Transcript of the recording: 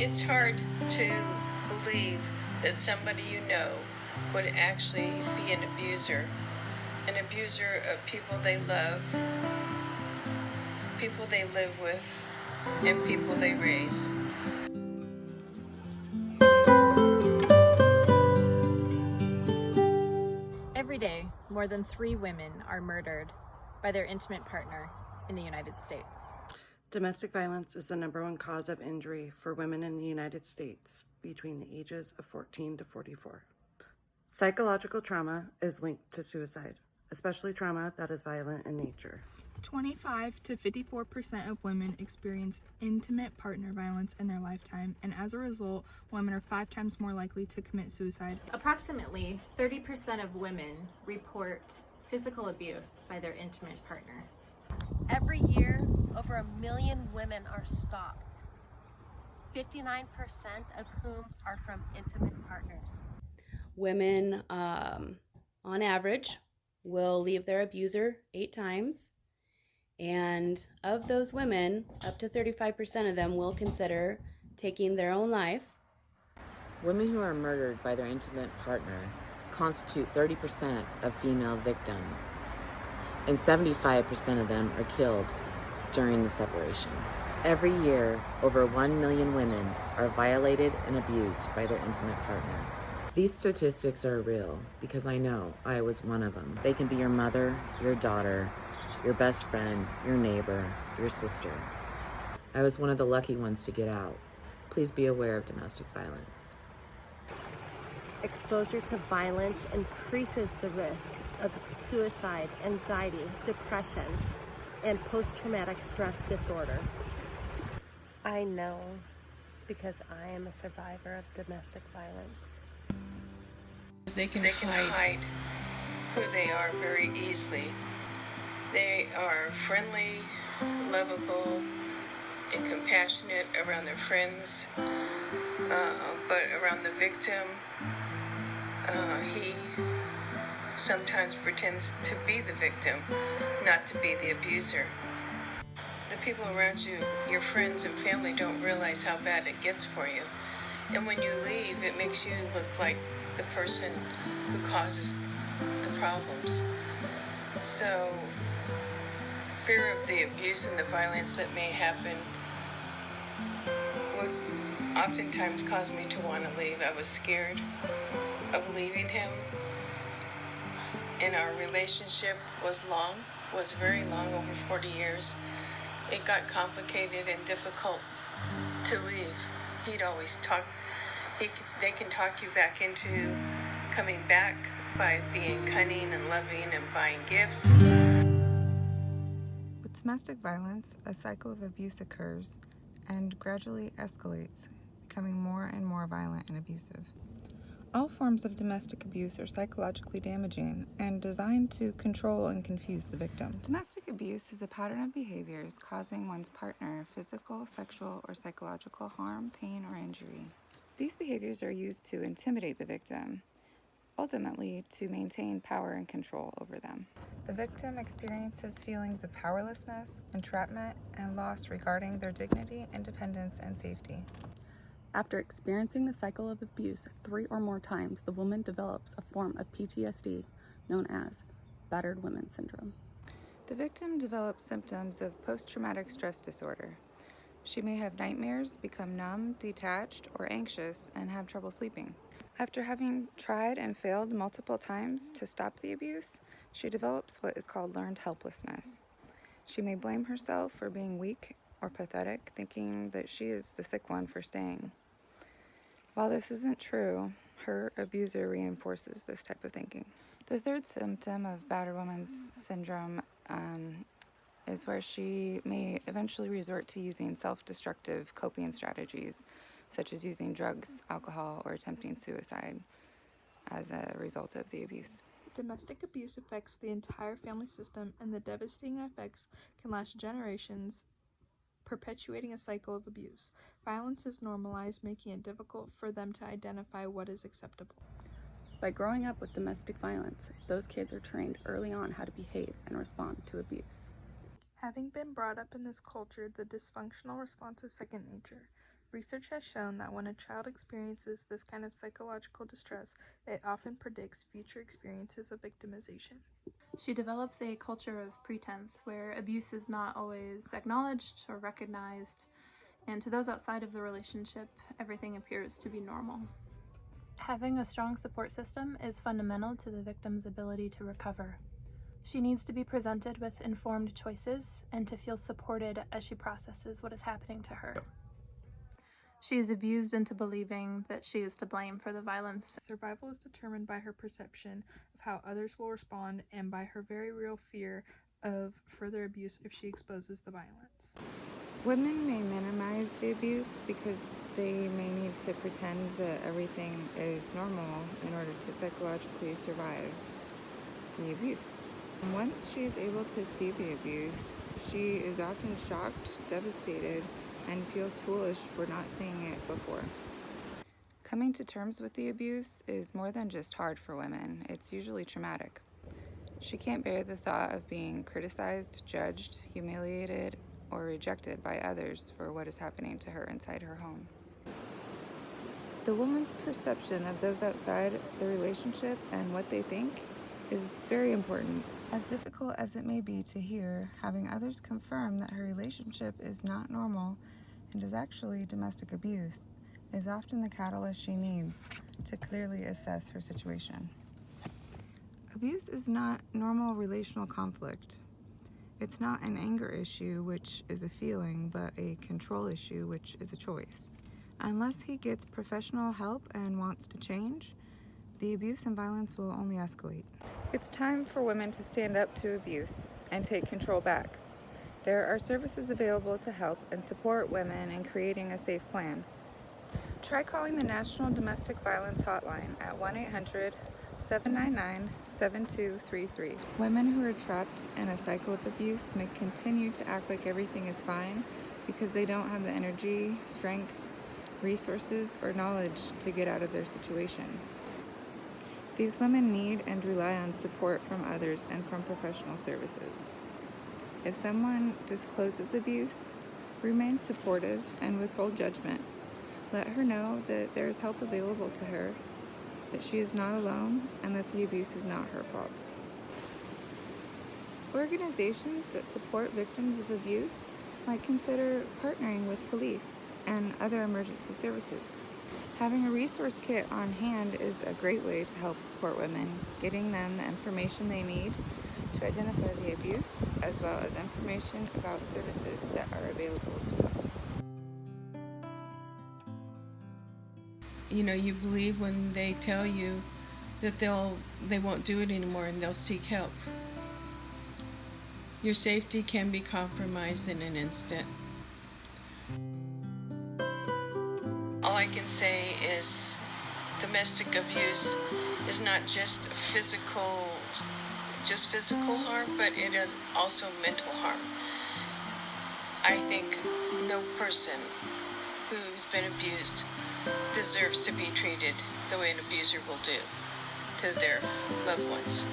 It's hard to believe that somebody you know would actually be an abuser of people they love, people they live with, and people they raise. Every day, more than 3 women are murdered by their intimate partner in the United States. Domestic violence is the #1 cause of injury for women in the United States between the ages of 14 to 44. Psychological trauma is linked to suicide, especially trauma that is violent in nature. 25 to 54% of women experience intimate partner violence in their lifetime, and as a result, women are 5 times more likely to commit suicide. Approximately 30% of women report physical abuse by their intimate partner. Every year, over 1 million women are stalked, 59% of whom are from intimate partners. Women, on average, will leave their abuser 8 times. And of those women, up to 35% of them will consider taking their own life. Women who are murdered by their intimate partner constitute 30% of female victims, and 75% of them are killed during the separation. Every year, over 1 million women are violated and abused by their intimate partner. These statistics are real because I know I was one of them. They can be your mother, your daughter, your best friend, your neighbor, your sister. I was one of the lucky ones to get out. Please be aware of domestic violence. Exposure to violence increases the risk of suicide, anxiety, depression, and post-traumatic stress disorder. I know because I am a survivor of domestic violence. They can hide who they are very easily. They are friendly, lovable, and compassionate around their friends, but around the victim, he sometimes pretends to be the victim, not to be the abuser. The people around you, your friends and family, don't realize how bad it gets for you. And when you leave, it makes you look like the person who causes the problems. So, fear of the abuse and the violence that may happen would oftentimes cause me to want to leave. I was scared of leaving him. And our relationship was very long, over 40 years. It got complicated and difficult to leave. He'd always talk. They can talk you back into coming back by being cunning and loving and buying gifts. With domestic violence, a cycle of abuse occurs and gradually escalates, becoming more and more violent and abusive. All forms of domestic abuse are psychologically damaging and designed to control and confuse the victim. Domestic abuse is a pattern of behaviors causing one's partner physical, sexual, or psychological harm, pain, or injury. These behaviors are used to intimidate the victim, ultimately to maintain power and control over them. The victim experiences feelings of powerlessness, entrapment, and loss regarding their dignity, independence, and safety. After experiencing the cycle of abuse 3 or more times, the woman develops a form of PTSD known as battered women syndrome. The victim develops symptoms of post-traumatic stress disorder. She may have nightmares, become numb, detached, or anxious, and have trouble sleeping. After having tried and failed multiple times to stop the abuse, she develops what is called learned helplessness. She may blame herself for being weak or pathetic, thinking that she is the sick one for staying. While this isn't true, her abuser reinforces this type of thinking. The third symptom of battered woman's syndrome is where she may eventually resort to using self-destructive coping strategies, such as using drugs, alcohol, or attempting suicide as a result of the abuse. Domestic abuse affects the entire family system, and the devastating effects can last generations, perpetuating a cycle of abuse. Violence is normalized, making it difficult for them to identify what is acceptable. By growing up with domestic violence, those kids are trained early on how to behave and respond to abuse. Having been brought up in this culture, the dysfunctional response is second nature. Research has shown that when a child experiences this kind of psychological distress, it often predicts future experiences of victimization. She develops a culture of pretense where abuse is not always acknowledged or recognized, and to those outside of the relationship, everything appears to be normal. Having a strong support system is fundamental to the victim's ability to recover. She needs to be presented with informed choices and to feel supported as she processes what is happening to her. She is abused into believing that she is to blame for the violence. Survival is determined by her perception of how others will respond and by her very real fear of further abuse if she exposes the violence. Women may minimize the abuse because they may need to pretend that everything is normal in order to psychologically survive the abuse. Once she is able to see the abuse, she is often shocked, devastated, and feels foolish for not seeing it before. Coming to terms with the abuse is more than just hard for women, it's usually traumatic. She can't bear the thought of being criticized, judged, humiliated, or rejected by others for what is happening to her inside her home. The woman's perception of those outside the relationship and what they think is very important. As difficult as it may be to hear, having others confirm that her relationship is not normal and is actually domestic abuse is often the catalyst she needs to clearly assess her situation. Abuse is not normal relational conflict. It's not an anger issue, which is a feeling, but a control issue, which is a choice. Unless he gets professional help and wants to change, the abuse and violence will only escalate. It's time for women to stand up to abuse and take control back. There are services available to help and support women in creating a safe plan. Try calling the National Domestic Violence Hotline at 1-800-799-7233. Women who are trapped in a cycle of abuse may continue to act like everything is fine because they don't have the energy, strength, resources, or knowledge to get out of their situation. These women need and rely on support from others and from professional services. If someone discloses abuse, remain supportive and withhold judgment. Let her know that there is help available to her, that she is not alone, and that the abuse is not her fault. Organizations that support victims of abuse might consider partnering with police and other emergency services. Having a resource kit on hand is a great way to help support women, getting them the information they need to identify the abuse, as well as information about services that are available to help. You know, you believe when they tell you that they won't do it anymore and they'll seek help. Your safety can be compromised in an instant. All I can say is domestic abuse is not just physical harm, but it is also mental harm. I think no person who's been abused deserves to be treated the way an abuser will do to their loved ones.